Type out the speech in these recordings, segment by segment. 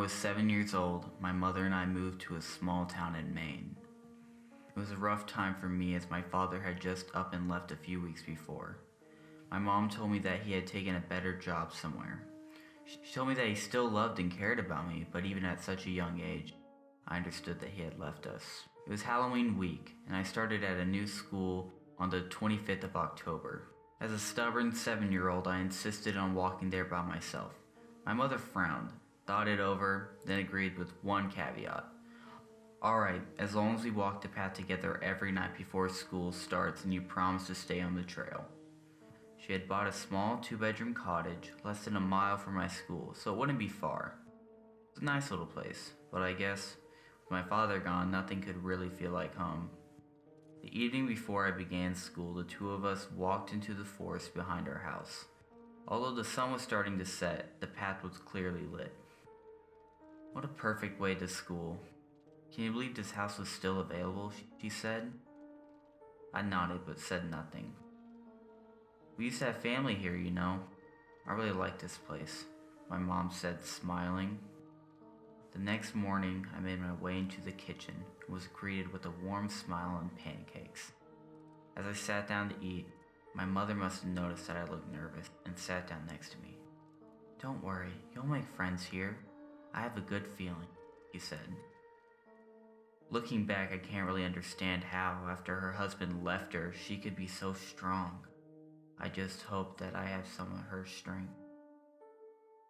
was 7 years old, my mother and I moved to a small town in Maine. It was a rough time for me as my father had just up and left a few weeks before. My mom told me that he had taken a better job somewhere. She told me that he still loved and cared about me, but even at such a young age, I understood that he had left us. It was Halloween week, and I started at a new school on the 25th of October. As a stubborn 7-year-old, I insisted on walking there by myself. My mother frowned, thought it over, then agreed with one caveat. Alright, as long as we walk the path together every night before school starts and you promise to stay on the trail. She had bought a small 2-bedroom cottage less than a mile from my school, so it wouldn't be far. It was a nice little place, but I guess with my father gone, nothing could really feel like home. The evening before I began school, the two of us walked into the forest behind our house. Although the sun was starting to set, the path was clearly lit. What a perfect way to school. Can you believe this house was still available, she said. I nodded but said nothing. We used to have family here, you know. I really like this place, my mom said, smiling. The next morning, I made my way into the kitchen and was greeted with a warm smile and pancakes. As I sat down to eat, my mother must have noticed that I looked nervous and sat down next to me. Don't worry, you'll make friends here. I have a good feeling, she said. Looking back, I can't really understand how, after her husband left her, she could be so strong. I just hope that I have some of her strength.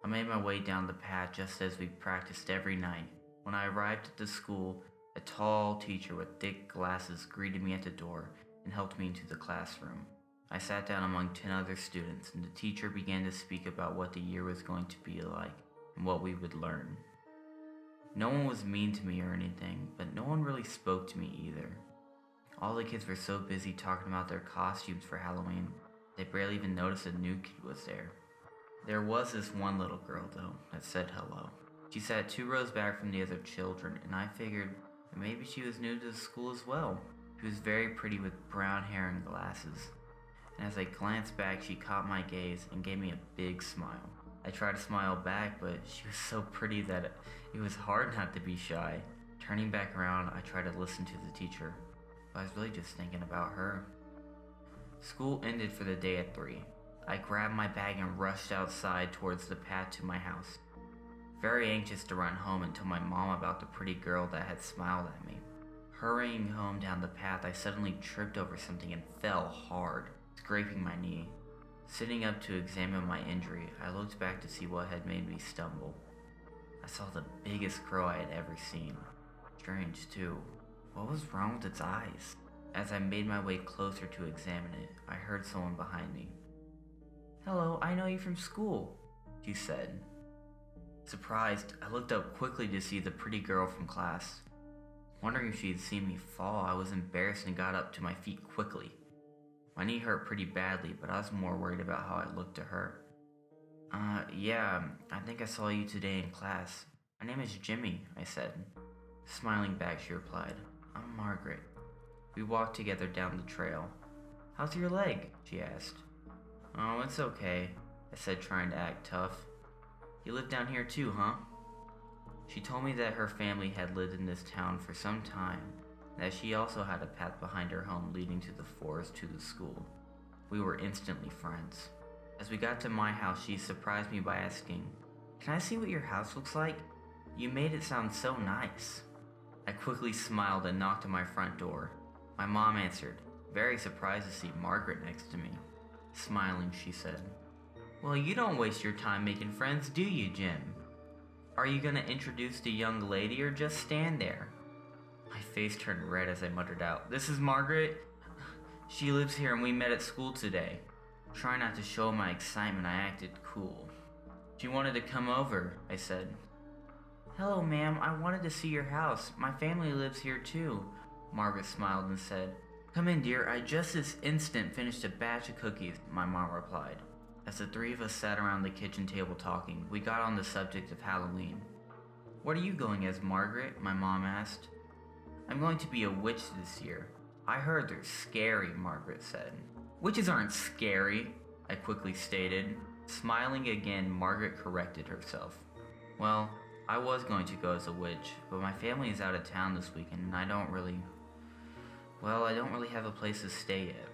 I made my way down the path just as we practiced every night. When I arrived at the school, a tall teacher with thick glasses greeted me at the door and helped me into the classroom. I sat down among 10 other students, and the teacher began to speak about what the year was going to be like and what we would learn. No one was mean to me or anything, but no one really spoke to me either. All the kids were so busy talking about their costumes for Halloween, they barely even noticed a new kid was there. There was this one little girl, though, that said hello. She sat 2 rows back from the other children, and I figured that maybe she was new to the school as well. She was very pretty with brown hair and glasses. And as I glanced back, she caught my gaze and gave me a big smile. I tried to smile back, but she was so pretty that it was hard not to be shy. Turning back around, I tried to listen to the teacher, but I was really just thinking about her. School ended for the day at 3. I grabbed my bag and rushed outside towards the path to my house, very anxious to run home and tell my mom about the pretty girl that had smiled at me. Hurrying home down the path, I suddenly tripped over something and fell hard, scraping my knee. Sitting up to examine my injury, I looked back to see what had made me stumble. I saw the biggest crow I had ever seen. Strange too. What was wrong with its eyes? As I made my way closer to examine it, I heard someone behind me. Hello, I know you from school, she said. Surprised, I looked up quickly to see the pretty girl from class. Wondering if she had seen me fall, I was embarrassed and got up to my feet quickly. My knee hurt pretty badly, but I was more worried about how I looked to her. Yeah, I think I saw you today in class. My name is Jimmy, I said. Smiling back, she replied, I'm Margaret. We walked together down the trail. How's your leg? She asked. Oh, it's okay, I said, trying to act tough. You live down here too, huh? She told me that her family had lived in this town for some time, and that she also had a path behind her home leading to the forest to the school. We were instantly friends. As we got to my house, she surprised me by asking, Can I see what your house looks like? You made it sound so nice. I quickly smiled and knocked on my front door. My mom answered, very surprised to see Margaret next to me. Smiling, she said, Well, you don't waste your time making friends, do you, Jim? Are you gonna introduce the young lady or just stand there? My face turned red as I muttered out, This is Margaret. She lives here and we met at school today. Trying not to show my excitement, I acted cool. She wanted to come over, I said. Hello, ma'am. I wanted to see your house. My family lives here too. Margaret smiled and said, Come in, dear. I just this instant finished a batch of cookies, my mom replied. As the 3 of us sat around the kitchen table talking, we got on the subject of Halloween. What are you going as, Margaret? My mom asked. I'm going to be a witch this year. I heard they're scary, Margaret said. Witches aren't scary, I quickly stated. Smiling again, Margaret corrected herself. Well, I was going to go as a witch, but my family is out of town this weekend and I don't really have a place to stay yet.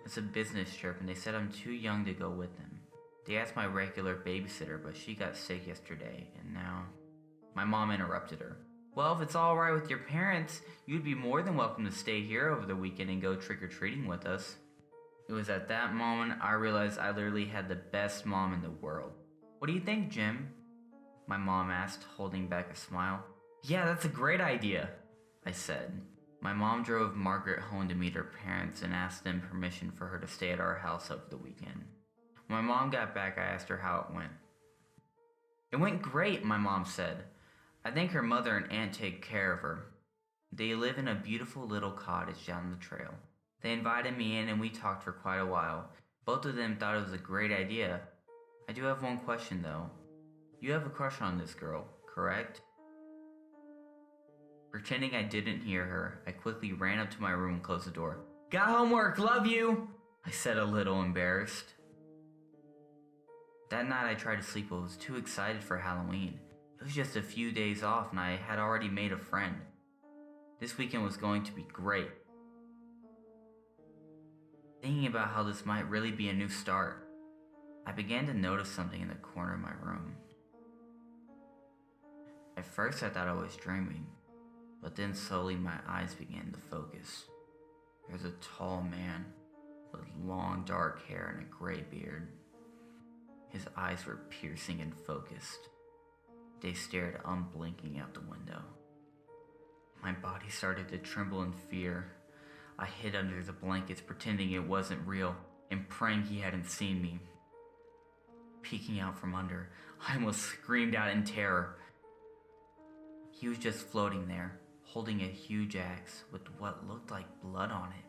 It's a business trip and they said I'm too young to go with them. They asked my regular babysitter, but she got sick yesterday and now... My mom interrupted her. Well, if it's alright with your parents, you'd be more than welcome to stay here over the weekend and go trick-or-treating with us. It was at that moment I realized I literally had the best mom in the world. What do you think, Jim? My mom asked, holding back a smile. Yeah, that's a great idea, I said. My mom drove Margaret home to meet her parents and asked them permission for her to stay at our house over the weekend. When my mom got back, I asked her how it went. It went great, my mom said. I think her mother and aunt take care of her. They live in a beautiful little cottage down the trail. They invited me in and we talked for quite a while. Both of them thought it was a great idea. I do have one question though. You have a crush on this girl, correct? Pretending I didn't hear her, I quickly ran up to my room and closed the door. Got homework, love you! I said a little embarrassed. That night I tried to sleep but was too excited for Halloween. It was just a few days off and I had already made a friend. This weekend was going to be great. Thinking about how this might really be a new start, I began to notice something in the corner of my room. At first I thought I was dreaming, but then slowly my eyes began to focus. There was a tall man with long dark hair and a gray beard. His eyes were piercing and focused. They stared unblinking out the window. My body started to tremble in fear. I hid under the blankets pretending it wasn't real and praying he hadn't seen me. Peeking out from under, I almost screamed out in terror. He was just floating there, holding a huge axe with what looked like blood on it.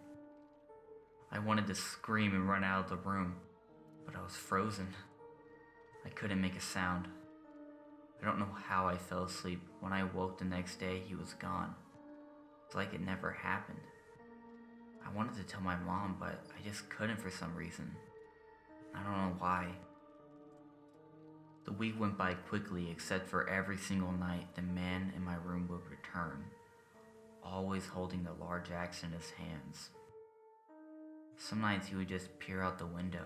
I wanted to scream and run out of the room, but I was frozen. I couldn't make a sound. I don't know how I fell asleep. When I woke the next day, he was gone. It's like it never happened. I wanted to tell my mom, but I just couldn't for some reason. I don't know why. The week went by quickly, except for every single night the man in my room would return, always holding the large axe in his hands. Some nights he would just peer out the window,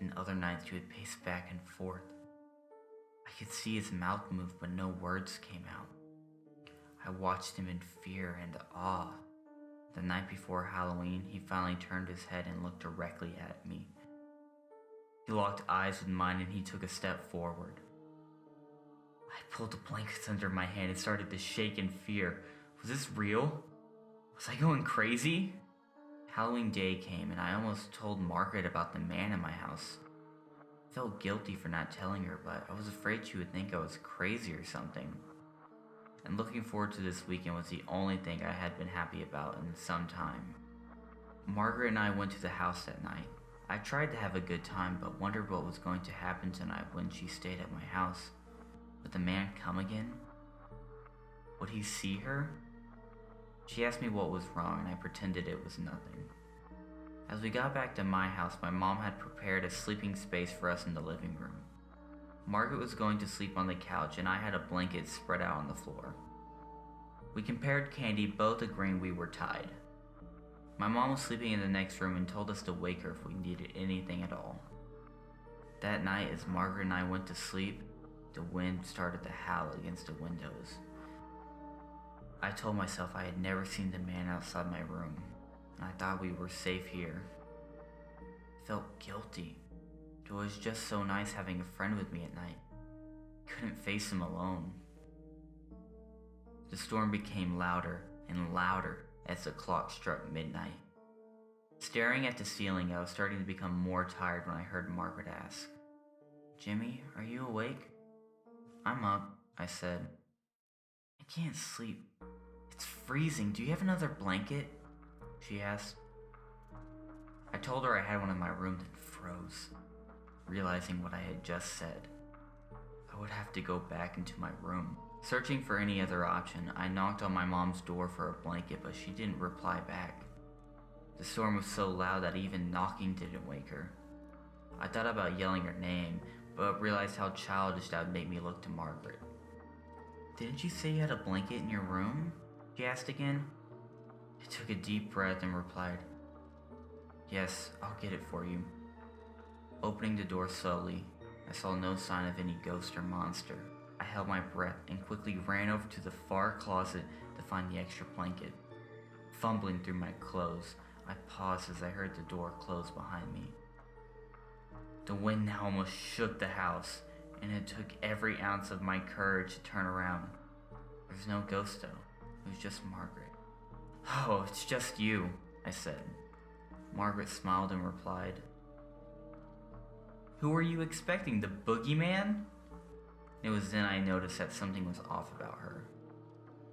and other nights he would pace back and forth. I could see his mouth move, but no words came out. I watched him in fear and awe. The night before Halloween, he finally turned his head and looked directly at me. He locked eyes with mine and he took a step forward. I pulled the blankets under my hand and started to shake in fear. Was this real? Was I going crazy? Halloween day came and I almost told Margaret about the man in my house. I felt guilty for not telling her, but I was afraid she would think I was crazy or something. And looking forward to this weekend was the only thing I had been happy about in some time. Margaret and I went to the house that night. I tried to have a good time, but wondered what was going to happen tonight when she stayed at my house. Would the man come again? Would he see her? She asked me what was wrong, and I pretended it was nothing. As we got back to my house, my mom had prepared a sleeping space for us in the living room. Margaret was going to sleep on the couch, and I had a blanket spread out on the floor. We compared candy, both agreeing we were tied. My mom was sleeping in the next room and told us to wake her if we needed anything at all. That night, as Margaret and I went to sleep, the wind started to howl against the windows. I told myself I had never seen the man outside my room, and I thought we were safe here. I felt guilty. It was just so nice having a friend with me at night. Couldn't face him alone. The storm became louder and louder as the clock struck midnight. Staring at the ceiling, I was starting to become more tired when I heard Margaret ask, "Jimmy, are you awake?" "I'm up," I said. "I can't sleep. It's freezing. Do you have another blanket?" she asked. I told her I had one in my room, then froze, realizing what I had just said. I would have to go back into my room. Searching for any other option, I knocked on my mom's door for a blanket, but she didn't reply back. The storm was so loud that even knocking didn't wake her. I thought about yelling her name, but realized how childish that would make me look to Margaret. Didn't you say you had a blanket in your room? She asked again. I took a deep breath and replied, Yes, I'll get it for you. Opening the door slowly, I saw no sign of any ghost or monster. I held my breath and quickly ran over to the far closet to find the extra blanket. Fumbling through my clothes, I paused as I heard the door close behind me. The wind now almost shook the house, and it took every ounce of my courage to turn around. There's no ghost though, it was just Margaret. Oh, it's just you, I said. Margaret smiled and replied, Who were you expecting, the boogeyman? It was then I noticed that something was off about her.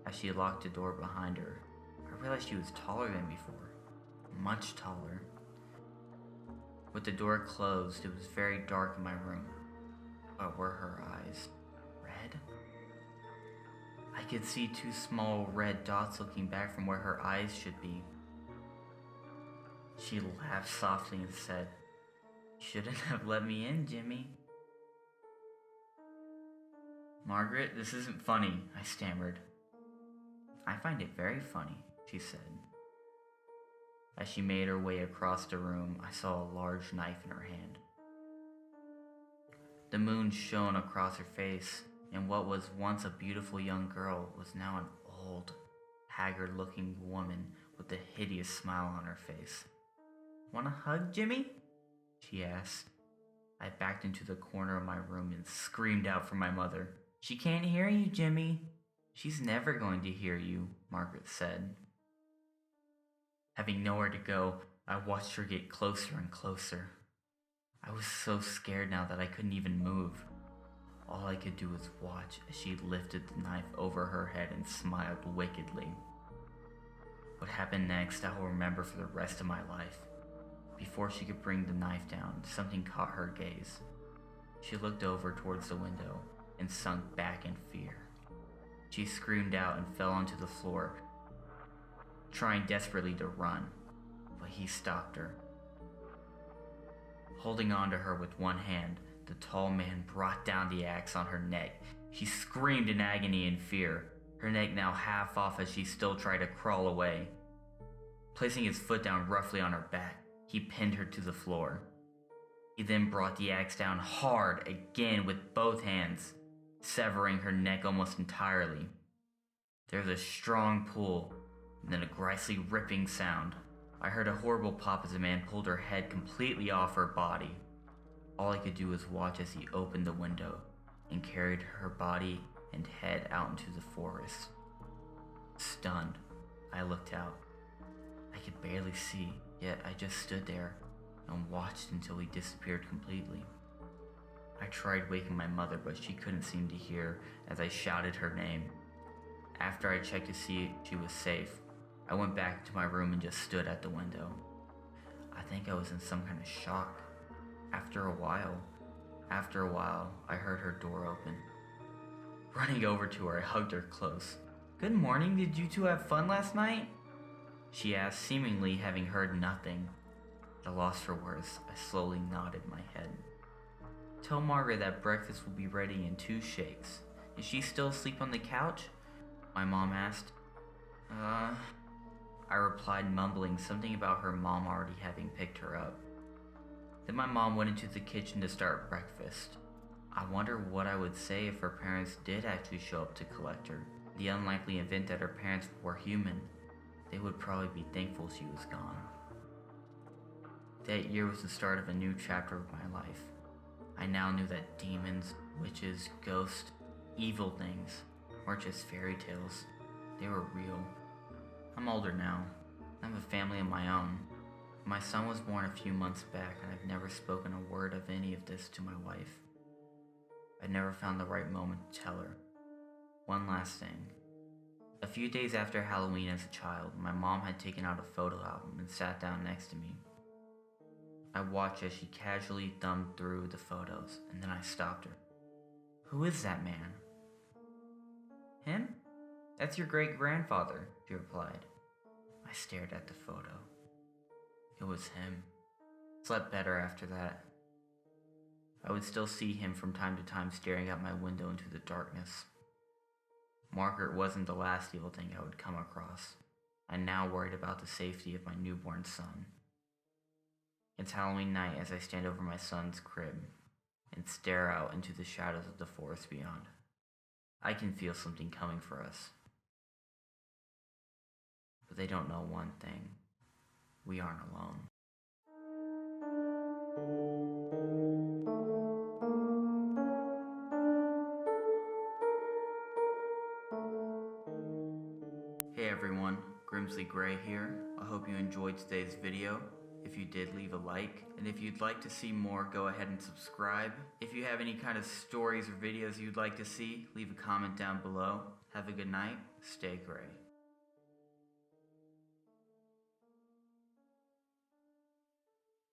As she locked the door behind her, I realized she was taller than before, much taller. With the door closed, it was very dark in my room. But were her eyes red? I could see two small red dots looking back from where her eyes should be. She laughed softly and said, Shouldn't have let me in, Jimmy. Margaret, this isn't funny, I stammered. I find it very funny, she said. As she made her way across the room, I saw a large knife in her hand. The moon shone across her face, and what was once a beautiful young girl was now an old, haggard-looking woman with a hideous smile on her face. Want a hug, Jimmy? She asked. I backed into the corner of my room and screamed out for my mother. She can't hear you, Jimmy. She's never going to hear you, Margaret said. Having nowhere to go, I watched her get closer and closer. I was so scared now that I couldn't even move. All I could do was watch as she lifted the knife over her head and smiled wickedly. What happened next I will remember for the rest of my life. Before she could bring the knife down, something caught her gaze. She looked over towards the window and sunk back in fear. She screamed out and fell onto the floor, trying desperately to run, but he stopped her. Holding on to her with one hand, the tall man brought down the axe on her neck. She screamed in agony and fear, her neck now half off as she still tried to crawl away. Placing his foot down roughly on her back, he pinned her to the floor. He then brought the axe down hard again with both hands, severing her neck almost entirely. There was a strong pull, and then a grisly ripping sound. I heard a horrible pop as the man pulled her head completely off her body. All I could do was watch as he opened the window and carried her body and head out into the forest. Stunned, I looked out. I could barely see, yet I just stood there and watched until he disappeared completely. I tried waking my mother, but she couldn't seem to hear as I shouted her name. After I checked to see if she was safe, I went back to my room and just stood at the window. I think I was in some kind of shock. After a while, I heard her door open. Running over to her, I hugged her close. Good morning, did you two have fun last night? She asked, seemingly having heard nothing. At a loss for words, I slowly nodded my head. Tell Margaret that breakfast will be ready in 2 shakes. Is she still asleep on the couch? My mom asked. I replied, mumbling something about her mom already having picked her up. Then my mom went into the kitchen to start breakfast. I wonder what I would say if her parents did actually show up to collect her. The unlikely event that her parents were human, they would probably be thankful she was gone. That year was the start of a new chapter of my life. I now knew that demons, witches, ghosts, evil things weren't just fairy tales. They were real. I'm older now. I have a family of my own. My son was born a few months back, and I've never spoken a word of any of this to my wife. I never found the right moment to tell her. One last thing. A few days after Halloween as a child, my mom had taken out a photo album and sat down next to me. I watched as she casually thumbed through the photos, and then I stopped her. Who is that man? Him? That's your great-grandfather, she replied. I stared at the photo. It was him. Slept better after that. I would still see him from time to time staring out my window into the darkness. Margaret wasn't the last evil thing I would come across. I'm now worried about the safety of my newborn son. It's Halloween night as I stand over my son's crib and stare out into the shadows of the forest beyond. I can feel something coming for us. But they don't know one thing. We aren't alone. Hey everyone, grimsleygraye here. I hope you enjoyed today's video. If you did, leave a like. And if you'd like to see more, go ahead and subscribe. If you have any kind of stories or videos you'd like to see, leave a comment down below. Have a good night. Stay gray.